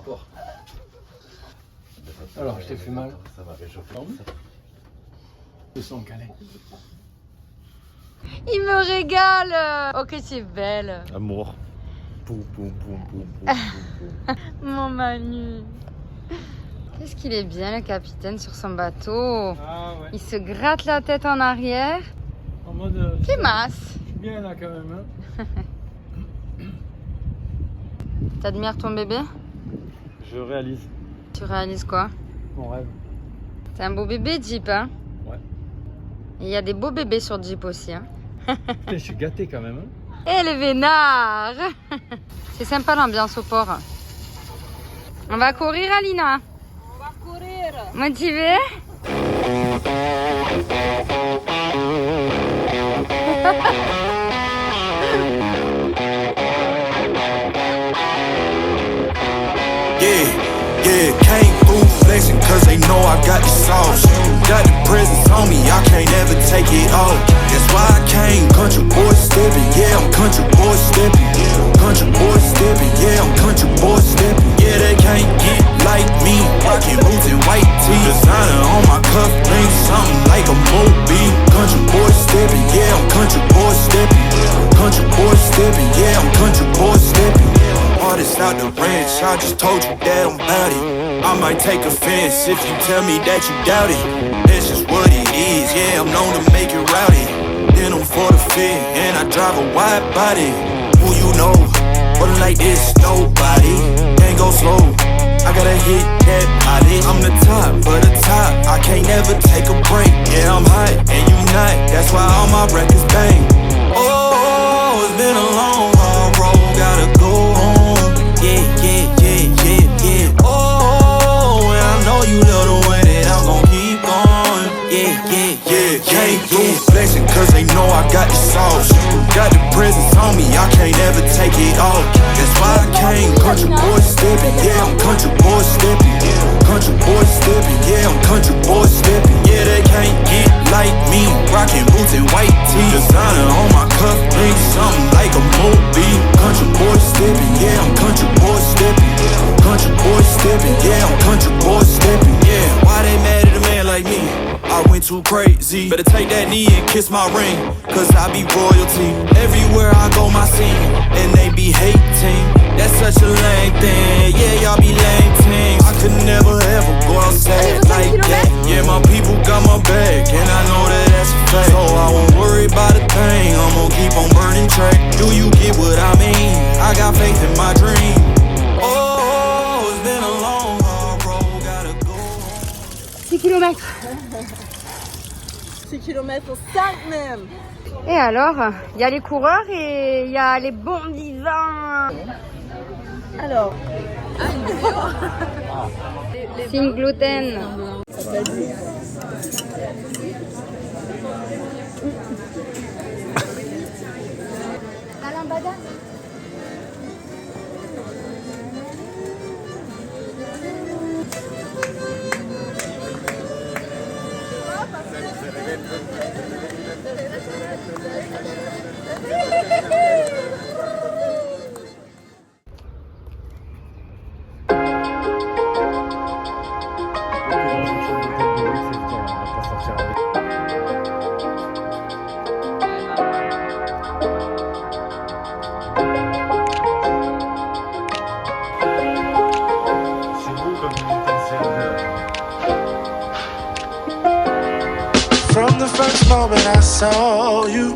sport. Alors, je t'ai fait mal. Ça va réchauffer. Le sang calé. Il me régale. Oh, que c'est belle. Amour. Poum, poum, poum, poum, poum, poum. Mon Manu. Qu'est-ce qu'il est bien, le capitaine, sur son bateau. Ah ouais. Il se gratte la tête en arrière. En mode. C'est masse. Je suis bien là quand même. Hein. T'admires ton bébé? Je réalise. Tu réalises quoi? Mon rêve. C'est un beau bébé, Jeep, hein? Ouais. Et il y a des beaux bébés sur Jeep aussi, hein? Putain, je suis gâté quand même. Hein. Et le vénard. C'est sympa l'ambiance au port. On va courir, Alina? On va courir. Motivée? Yeah, came through flexing cause they know I got the sauce. Got the presents on me, I can't ever take it off. That's why I came country boy stepping, yeah, I'm country boy stepping. Country boy stepping, yeah, I'm country boy stepping. Yeah, they can't get like me, rockin' boots and white tee. Designer on my cuff link, something like a movie. Country boy stepping, yeah, I'm country boy stepping. Country boy stepping, yeah, I'm country boy stepping. Artist out the ranch, I just told you that I'm bout it. I might take offense if you tell me that you doubt it. That's just what it is, yeah, I'm known to make it rowdy. Then I'm for the fit, and I drive a wide body. Who you know, but like this, nobody. Can't go slow, I gotta hit that body. I'm the top, but the top, I can't never take a break. Yeah, I'm hot, and you not, that's why all my records bang. Oh, it's been a long, hard road, gotta go home. Yeah, yeah, yeah, yeah, yeah. Oh, and I know you love the way that I'm gon' keep going. Yeah, yeah, yeah, came through flexing cause they know I got the sauce. Got the presents on me, I can't ever take it off. That's why I came country boy stepping, yeah, I'm country boy stepping. Country boy stepping, yeah, I'm country boy stepping. Yeah, they can't get like me, rockin' boots and white tee. Designer on my cuff link, something like a movie. Country boy stepping, yeah, I'm country boy stepping. Country boy stepping, yeah, I'm country boy stepping. Yeah, why they mad at a man like me? I went too crazy. Better take that knee and kiss my ring, cause I be royalty. Everywhere I go, my scene, and they be hating. That's such a lame thing. Yeah, y'all be lame things. I could never ever go outside like that. Yeah, my people got my back, and I know that that's a fact. So I won't worry about a thing. I'm gonna keep on burning track. Do you get what I mean? I got faith in my dream. Oh, it's been a long, hard road. Gotta go home. 6 km. 6 km 5 même. Et alors, il y a les coureurs et il y a les bons vivants. Alors, Sin gluten. La lambada. From the first moment I saw you,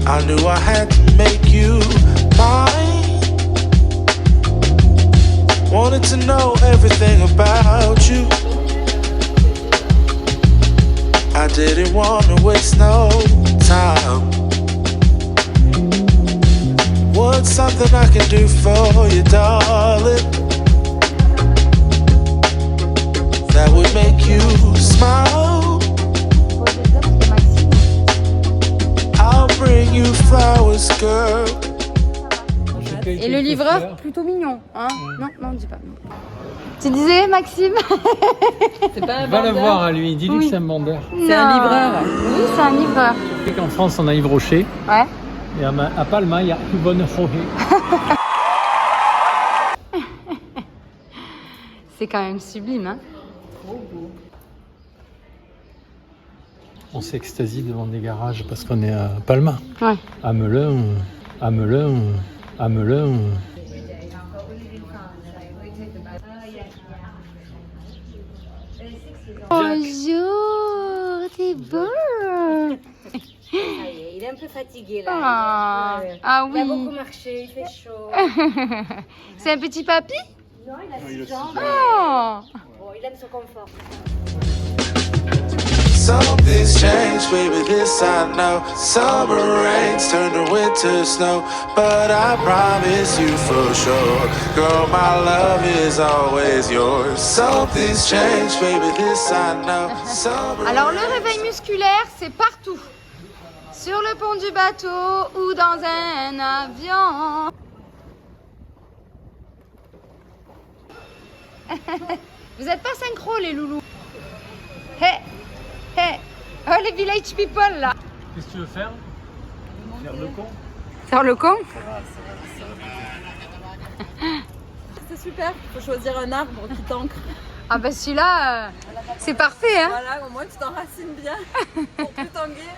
I knew I had to make you mine. Wanted to know everything about you. I didn't want to waste no time. What's something I can do for you, darling? That would make you smile. I'll bring you flowers, girl. Et le livreur, plutôt mignon, hein? Non, non, dis pas. Non. Tu disais, Maxime? c'est pas un Va le vendeur. voir à lui, dis-lui Oui. que c'est un vendeur. C'est un livreur. Oui, c'est un livreur. Tu sais qu'en France, on a Yves Rocher. Ouais. Et à Palma, il y a Yvonne Rocher. C'est quand même sublime, hein. On s'extasie devant des garages parce qu'on est à Palma. Ouais. À Melun, à Melun, à Melun. Bonjour, t'es beau. Il est un peu fatigué là. Ah Il a oui. beaucoup marché, il fait chaud. C'est un petit papy? Non, il a 6 ans. Oh. Bon, il aime son confort. Something's changed, baby, this I know. Summer rains turn to winter snow, but I promise you for sure, girl, my love is always yours. Something's changed, baby, this I know. Summer Alors le réveil musculaire, c'est partout. Sur le pont du bateau ou dans un avion. Vous êtes pas synchro les loulous. Hey, hey. Oh les village people là. Qu'est-ce que tu veux faire? Faire le con? Faire le con? C'est super, faut choisir un arbre qui t'ancre. Ah bah celui-là, c'est parfait hein. Voilà, au moins tu t'enracines bien pour plus tanguer.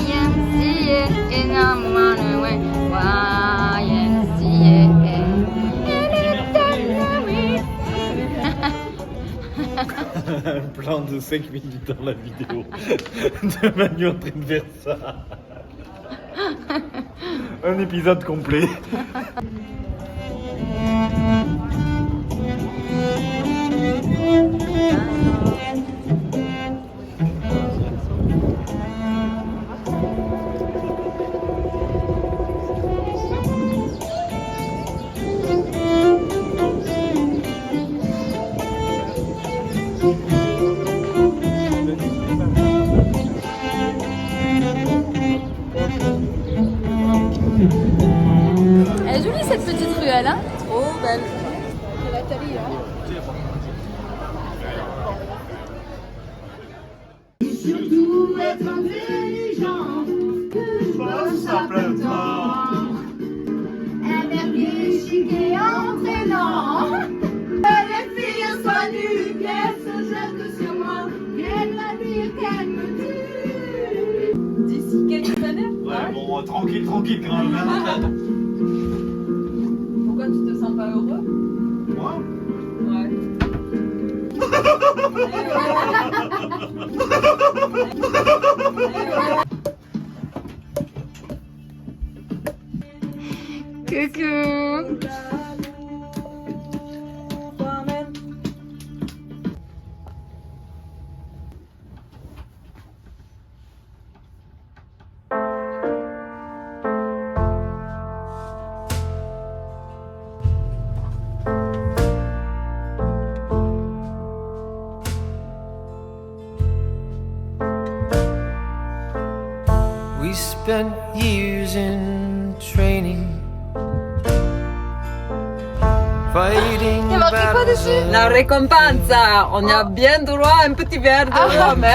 YMCA in a morning way. Un plan de 5 minutes dans la vidéo de Manu en train de faire ça. Un épisode complet. Elle est jolie cette petite ruelle hein. Oh, belle. Surtout être intelligent, ça plein temps. Un merdier chic et entraînant. Les filles soient nues, qu'elles se jettent sur moi. Qu'elles m'admirent, qu'elles me tuent. D'ici quelques années. Ouais, bon, tranquille, tranquille quand même. Hein. Pourquoi tu te sens pas heureux? Moi Ouais. Coucou. We spent years in training, fighting Il y a marqué quoi battles dessus? La récompense, on a bien droit à un petit verre de rhum. Hein?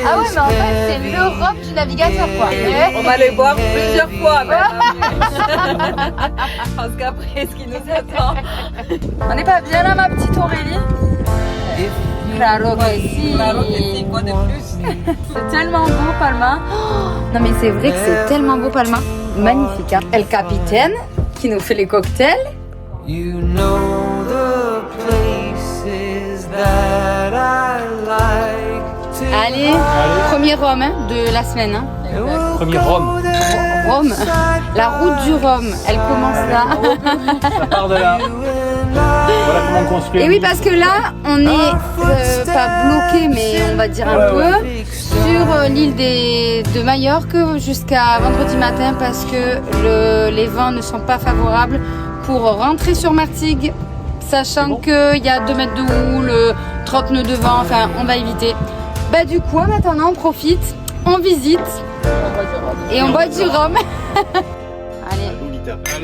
Ah ouais mais en fait c'est l'Europe du navigateur quoi. On va les boire plusieurs fois même. Parce qu'après, ce qui nous attend. On n'est pas bien là ma petite Aurélie? If you claro que si. Claro que sí, quoi de plus? C'est tellement beau, Palma. Oh, non, mais c'est vrai que c'est tellement beau, Palma. Magnifique, hein. El Capitaine qui nous fait les cocktails. You know the places that I like to Allez, premier rhum hein, de la semaine. Hein. Premier Rome. Rome, la route du Rhum, elle commence là. Ça part de là. Voilà comment on construit. Et oui, parce que là, on est pas bloqué, mais on va dire un peu, sur l'île de Majorque jusqu'à vendredi matin parce que les vents ne sont pas favorables pour rentrer sur Martigues, sachant qu'il y a 2 mètres de houle, 30 nœuds de vent, enfin on va éviter. Bah du coup, maintenant on profite, on visite et on boit du rhum. Allez,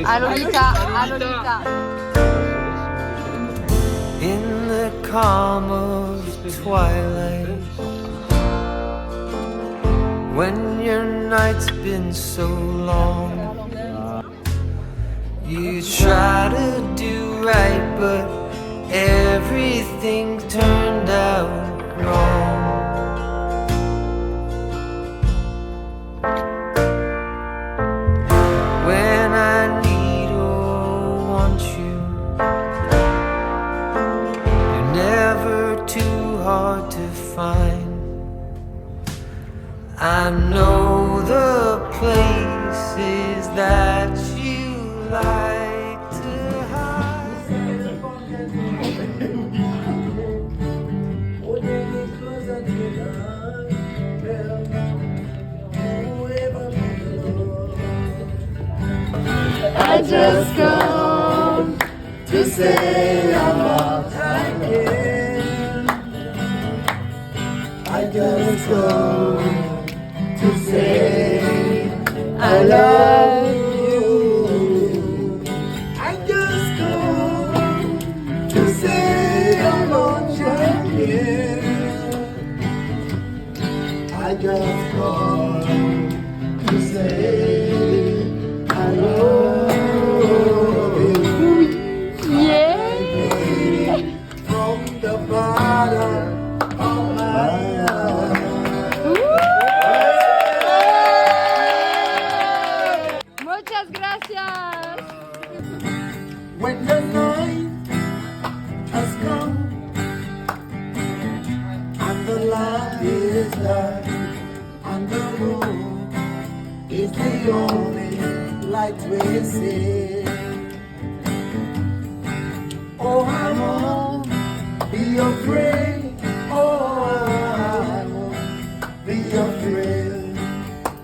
à Lolita, à Lolita. in the calm of twilight. When your night's been so long, you try to do right, but everything turned out wrong. When I need or want you, you're never too hard to find. I know the places that you like to hide. I just come to say I'm not again. I just come to say I love you. I just come to say I'm not again. I just come to say I love you. Yeah. From the bottom of my heart. Muchas gracias. When the night has come and the light is dark and the moon is the only light we see. Oh, I won't be afraid. Oh, I won't be afraid.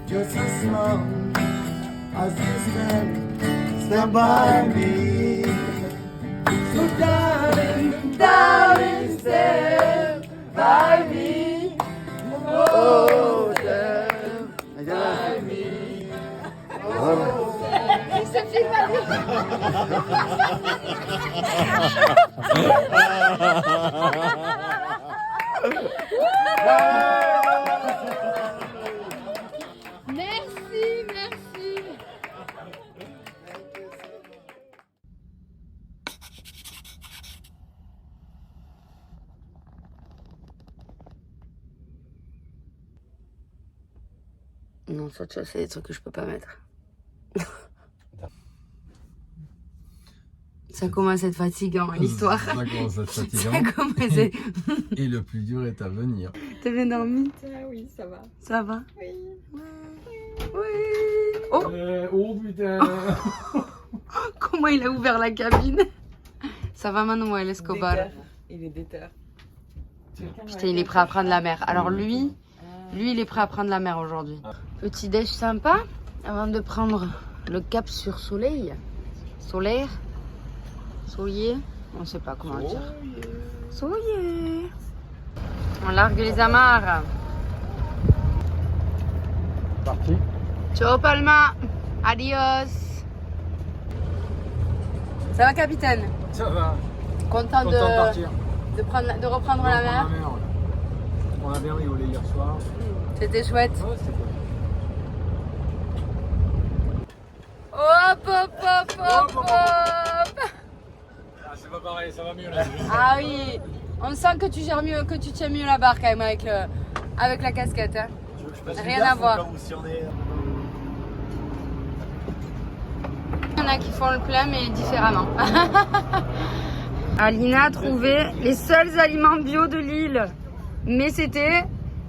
Just as long as you stand by me. So darling, darling, stand by me. Oh, stand by me. Oh, Merci, merci. Non, ça, c'est des trucs que je peux pas mettre. Ça commence à être fatigant, l'histoire. Ça commence à être fatigant. Ça commence à être... Et le plus dur est à venir. T'as bien dormi? Oui, ça va. Ça va? Oui. Oui. Oh, Oh putain. comment il a ouvert la cabine? Ça va, Manuel Escobar? Il est déter. Putain, il est prêt à prendre la mer. Alors lui, il est prêt à prendre la mer aujourd'hui. Petit déj sympa avant de prendre le cap sur Soleil. Solaire? Soleil? On sait pas comment le dire. Soleil. On largue les amarres. Parti. Ciao Palma. Adios. Ça va, capitaine? Ça va. Content Content de partir. de reprendre la mer? On a bien rigolé hier soir. C'était chouette. Ouais, c'était cool. Hop, hop, hop, hop, hop. Ah, c'est pas pareil, ça va mieux là. Ah oui, On sent que tu gères mieux, que tu tiens mieux la barre quand même avec la casquette. Hein. Rien à voir. Il y en a qui font le plein mais différemment. Alina a trouvé les seuls aliments bio de Lille. Mais c'était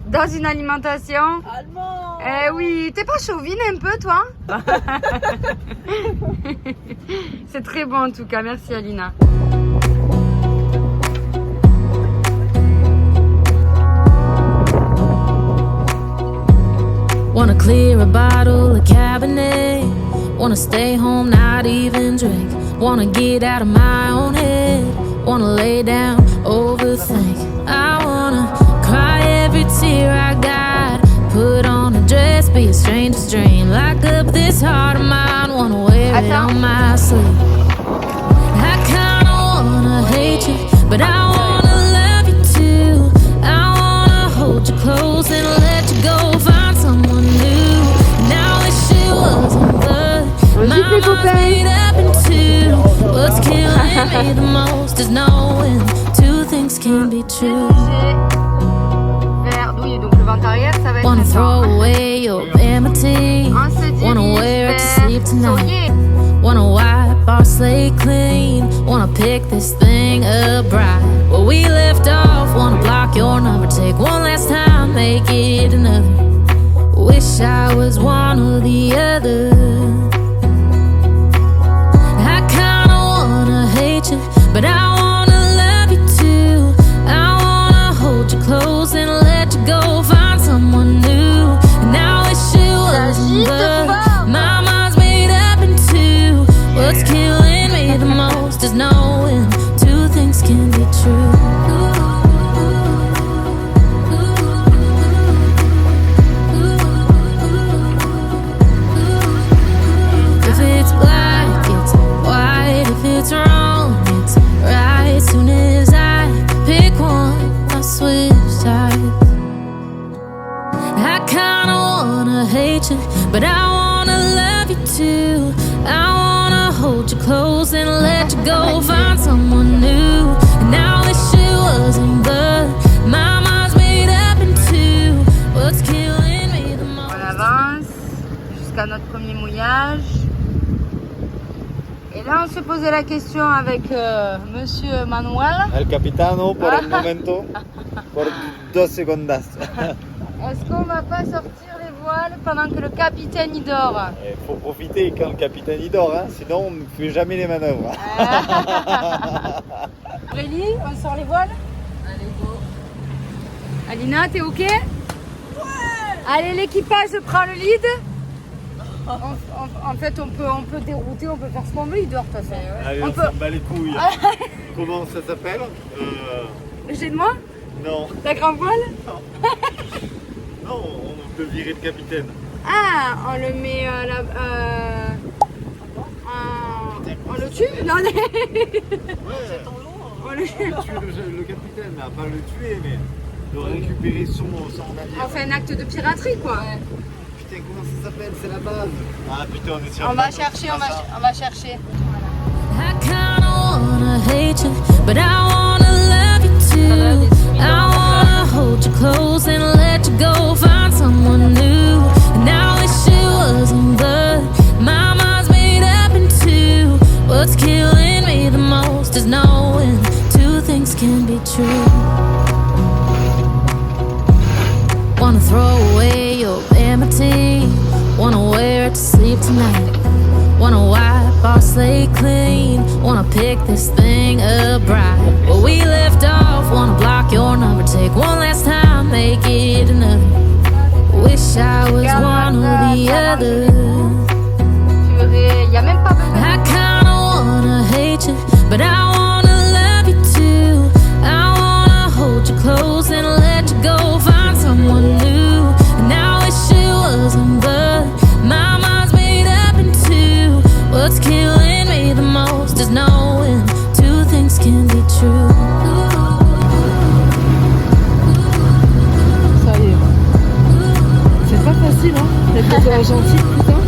dans une alimentation... Allemand. Eh oui, t'es pas chauvine un peu toi? C'est très bon en tout cas, merci Alina. Wanna clear a bottle of Cabernet. Wanna stay home, not even drink. Wanna get out of my own head. Wanna lay down, overthink. I wanna cry every tear I got. Put on a dress, be a stranger's dream. Lock up this heart of mine. Wanna wear it on my sleeve. I kinda wanna hate you, but I wanna love you too. I wanna hold you close and let you go. Find someone new. Now wish it wasn't good. My mind's made up into. What's killing me the most is knowing two things can be true. Verdouille, donc le ventre arrière, ça va être Wanna throw away your vanity. Wanna wear it to sleep tonight. Wanna wipe our slate clean. Wanna pick this thing up right where we left off. Wanna block your number, take one last time, make it another. Wish I was one or the other. I kinda wanna hate you, but I wanna love you too. I wanna hold you close and let you go. Find someone new. And I wish it wasn't, but my mind's made up in two. What's killing me the most is knowing two things can be true. If it's black, it's white. If it's wrong, it's right. Soon as I pick one, I switch sides. I kinda wanna hate you, but I wanna love you too. I wanna hold you close and let you go. Find someone new. And I wish it wasn't, but my mind's made up in two. What's killing me the most? On avance jusqu'à notre premier mouillage. Et là, on se posait la question avec Monsieur Manuel. El capitano por el momento, por 2 segundas. Est-ce qu'on va pas sortir les voiles pendant que le capitaine y dort? Il faut profiter quand le capitaine y dort, hein, sinon on ne fait jamais les manœuvres. Aurélie, on sort les voiles? Allez, go. Alina, t'es ok? Ouais. Allez, l'équipage prend le lead. En fait, on peut dérouter, on peut faire ce qu'on veut, il dort de toute façon. Allez, on s'en bat les couilles. Comment ça s'appelle? Le jet de moi? Non. La grand voile? Non, on peut virer le capitaine. Ah, on le met on le tue? Non, on le tue. Le capitaine, là, pas le tuer, mais de récupérer son navire. On fait un acte de piraterie, quoi. Ouais. Putain, comment ça s'appelle? C'est la base. Ah putain, on est sur On va chercher, on va chercher. I kinda wanna hate you, but I wanna love you too. I wanna hold you close and let you go. Find someone new. And I wish it wasn't, but my mind's made up in two. What's killing me the most is knowing two things can be true. Wanna throw away your vanity. Wanna wear it to sleep tonight. Wanna wipe our slate clean. Wanna pick this thing up right where we left off. Wanna block your number, take one last time, make it another. Wish I was one or the other. I kinda wanna hate you, but I wanna love you too. I wanna hold you close and let you go. Find someone new. And I wish it wasn't, but my mind's made up in two. What's killing me the most is knowing two things can be true. Ça y est. C'est pas facile, hein, d'être gentil, putain.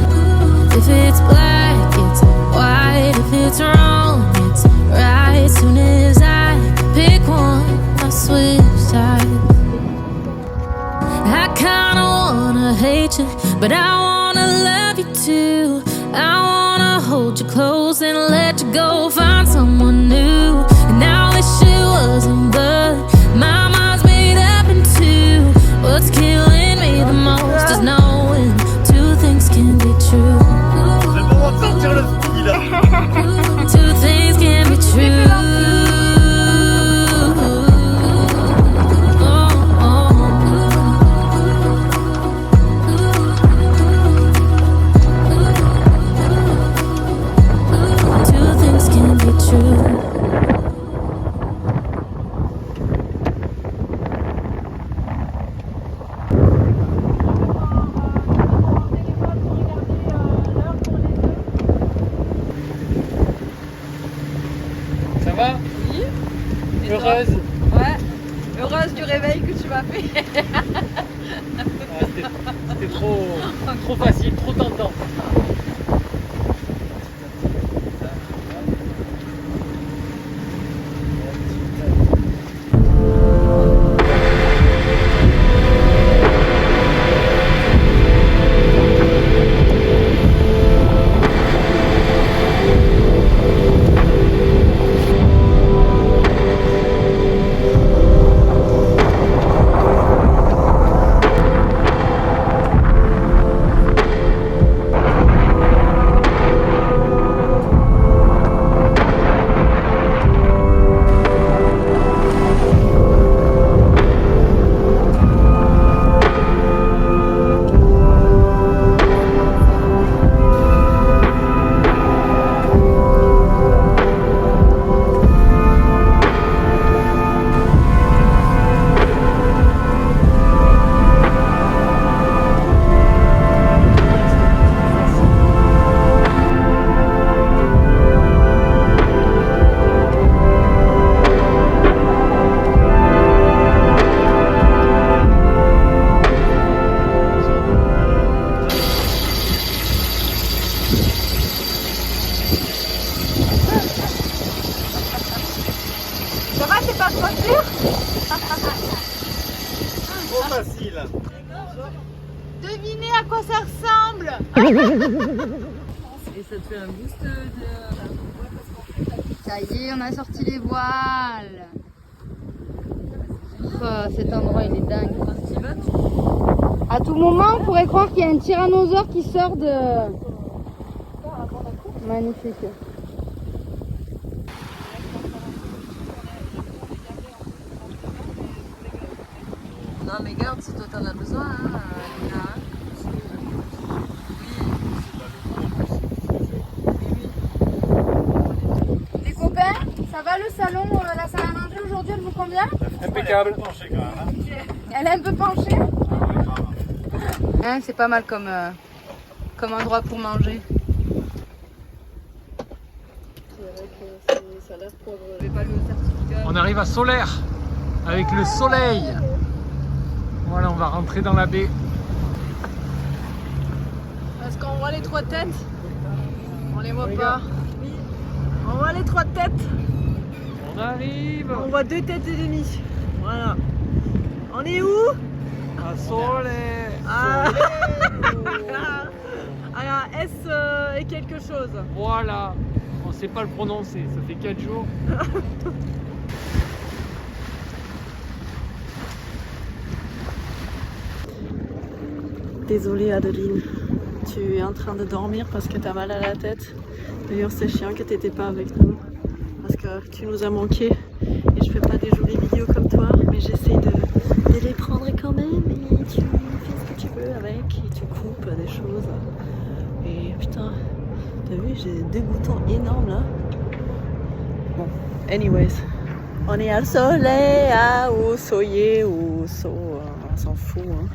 If it's black, it's white. If it's wrong, it's right. Soon as I pick one, I switch sides. I kinda wanna hate you, but I wanna love you too. I wanna hold you close and let you go, find someone new. And I wish it wasn't, but my mind's made up in two. What's killing me the most is knowing two things can be true. C'est le moment de sortir le ski là. Two things can be true. Ça va? Oui. Et Heureuse? toi? Ouais. Heureuse du réveil que tu m'as fait. C'était trop facile, trop tentant. Ça va, c'est pas trop dur? Trop facile. Devinez à quoi ça ressemble. Et ça te fait un boost de... Ça y est, on a sorti les voiles. Oh, cet endroit il est dingue. À tout moment, on pourrait croire qu'il y a un tyrannosaure qui sort de... Magnifique. Non mais garde si toi t'en as besoin, hein, Lina. Les copains, ça va le salon, la salle à manger aujourd'hui, elle vous convient? Impeccable. Elle est un peu penchée. Hein, c'est pas mal comme endroit pour manger. On arrive à Solaire avec le soleil. Voilà, on va rentrer dans la baie. Est-ce qu'on voit les trois têtes? On les voit pas. On voit les trois têtes. On arrive On voit deux têtes et demie. Voilà. On est où? à Solaire. Ah. Alors, S et quelque chose. Voilà, on sait pas le prononcer, ça fait 4 jours. Désolée Adeline, tu es en train de dormir parce que tu as mal à la tête. D'ailleurs c'est chiant que tu n'étais pas avec nous parce que tu nous as manqué et je fais pas des jolies vidéos comme toi mais j'essaie de les prendre quand même et tu fais ce que tu veux avec et tu coupes des choses. Et putain, t'as vu, j'ai deux boutons énormes là. Bon, anyways, on est à soleil, à au soyer, au so, on s'en fout hein.